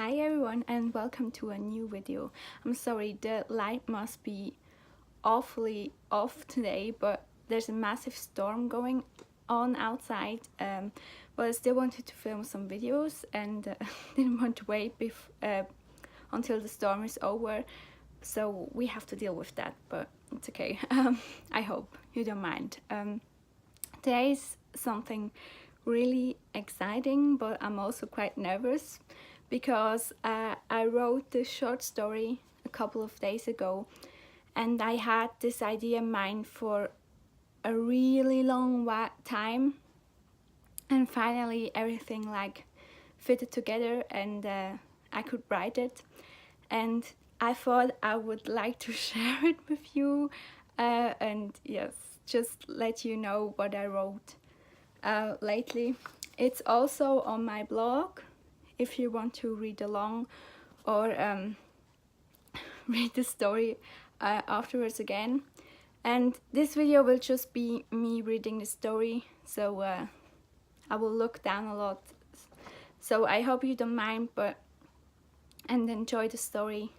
Hi everyone and welcome to a new video. I'm sorry, the light must be awfully off today, but there's a massive storm going on outside. But I still wanted to film some videos and didn't want to wait until the storm is over. So we have to deal with that, but it's okay. I hope you don't mind. Today is something really exciting, but I'm also quite nervous because I wrote this short story a couple of days ago and I had this idea in mind for a really long time, and finally everything fitted together and I could write it, and I thought I would like to share it with you and yes, just let you know what I wrote lately. It's also on my blog if you want to read along or read the story afterwards again. And this video will just be me reading the story, so I will look down a lot. So I hope you don't mind, and enjoy the story.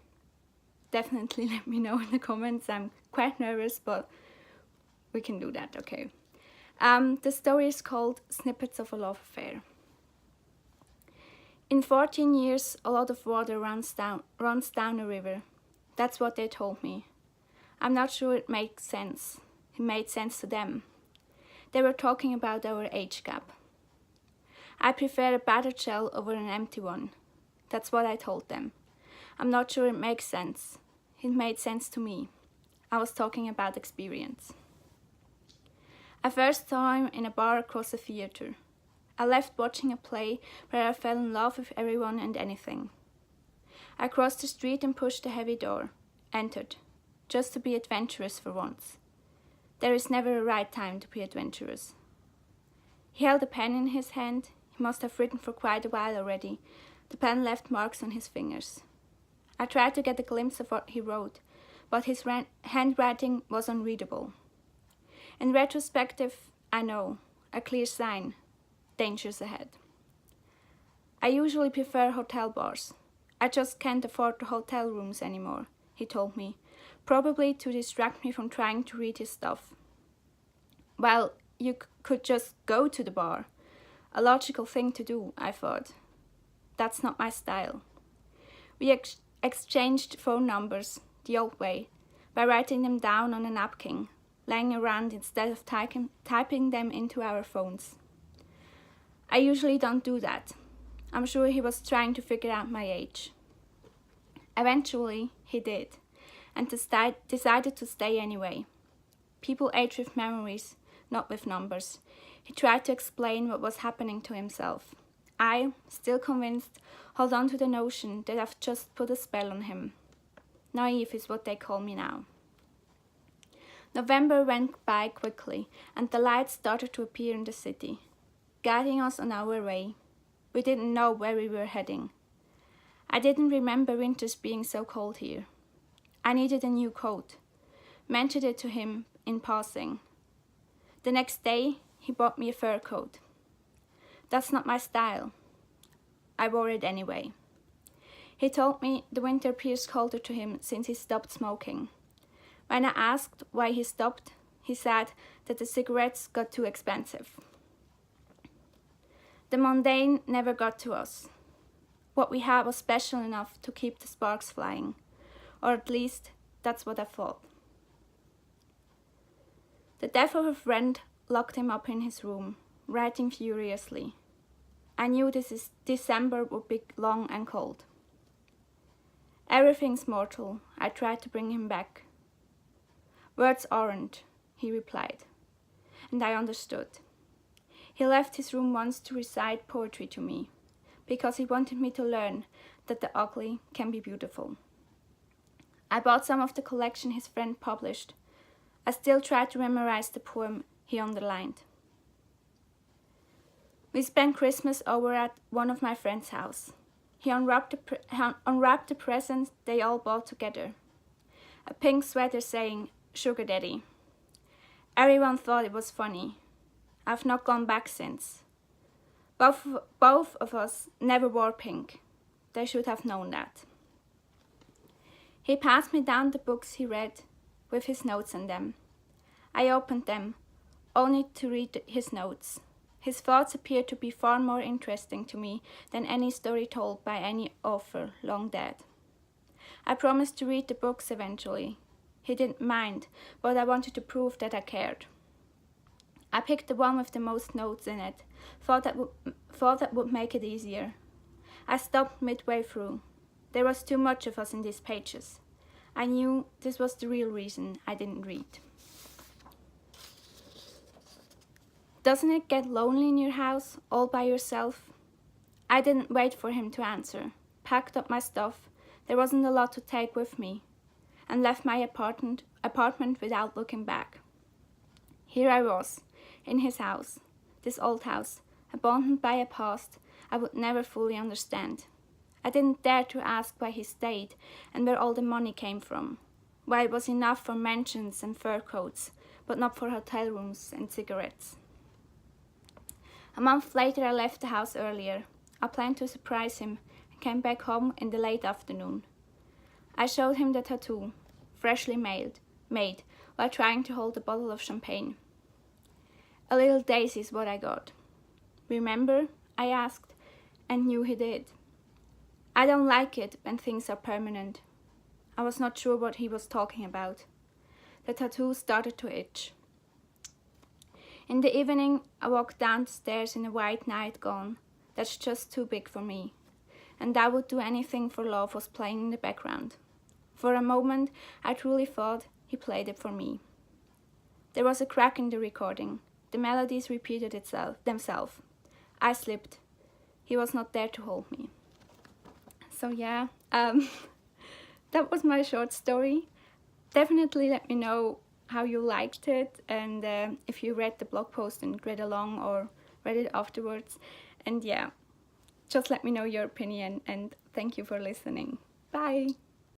Definitely let me know in the comments. I'm quite nervous, but we can do that, okay? The story is called Snippets of a Love Affair. In 14 years, a lot of water runs down a river. That's what they told me. I'm not sure it makes sense. It made sense to them. They were talking about our age gap. I prefer a battered shell over an empty one. That's what I told them. I'm not sure it makes sense. It made sense to me. I was talking about experience. I first saw him in a bar across a theater. I left watching a play where I fell in love with everyone and anything. I crossed the street and pushed the heavy door, entered, just to be adventurous for once. There is never a right time to be adventurous. He held a pen in his hand. He must have written for quite a while already. The pen left marks on his fingers. I tried to get a glimpse of what he wrote, but his handwriting was unreadable. In retrospective, I know, a clear sign, dangers ahead. I usually prefer hotel bars. I just can't afford the hotel rooms anymore, he told me, probably to distract me from trying to read his stuff. Well, you could just go to the bar. A logical thing to do, I thought. That's not my style. We exchanged phone numbers the old way, by writing them down on a napkin, lying around instead of typing them into our phones. I usually don't do that. I'm sure he was trying to figure out my age. Eventually, he did, and decided to stay anyway. People age with memories, not with numbers. He tried to explain what was happening to himself. I, still convinced, held on to the notion that I've just put a spell on him. Naive is what they call me now. November went by quickly, and the lights started to appear in the city, guiding us on our way. We didn't know where we were heading. I didn't remember winters being so cold here. I needed a new coat. Mentioned it to him in passing. The next day, he bought me a fur coat. That's not my style. I wore it anyway. He told me the winter appears colder to him since he stopped smoking. When I asked why he stopped, he said that the cigarettes got too expensive. The mundane never got to us. What we had was special enough to keep the sparks flying, or at least that's what I thought. The death of a friend locked him up in his room, writing furiously. I knew December would be long and cold. Everything's mortal, I tried to bring him back. Words aren't, he replied, and I understood. He left his room once to recite poetry to me, because he wanted me to learn that the ugly can be beautiful. I bought some of the collection his friend published. I still tried to memorize the poem he underlined. We spent Christmas over at one of my friend's house. He unwrapped the present they all bought together. A pink sweater saying, "Sugar Daddy." Everyone thought it was funny. I've not gone back since. Both of us never wore pink. They should have known that. He passed me down the books he read, with his notes in them. I opened them, only to read his notes. His thoughts appeared to be far more interesting to me than any story told by any author long dead. I promised to read the books eventually. He didn't mind, but I wanted to prove that I cared. I picked the one with the most notes in it, thought that would make it easier. I stopped midway through. There was too much of us in these pages. I knew this was the real reason I didn't read. Doesn't it get lonely in your house, all by yourself? I didn't wait for him to answer, packed up my stuff, there wasn't a lot to take with me, and left my apartment without looking back. Here I was, in his house, this old house, abandoned by a past I would never fully understand. I didn't dare to ask why he stayed and where all the money came from, why it was enough for mansions and fur coats, but not for hotel rooms and cigarettes. A month later I left the house earlier. I planned to surprise him and came back home in the late afternoon. I showed him the tattoo, freshly made, while trying to hold a bottle of champagne. A little daisy is what I got. Remember? I asked, and knew he did. I don't like it when things are permanent. I was not sure what he was talking about. The tattoo started to itch. In the evening, I walked down the stairs in a white nightgown that's just too big for me, and I would do anything for love was playing in the background. For a moment, I truly thought he played it for me. There was a crack in the recording. The melodies repeated themselves. I slipped. He was not there to hold me. So yeah, that was my short story. Definitely let me know how you liked it, and if you read the blog post and read along or read it afterwards. And yeah, just let me know your opinion, and thank you for listening. Bye!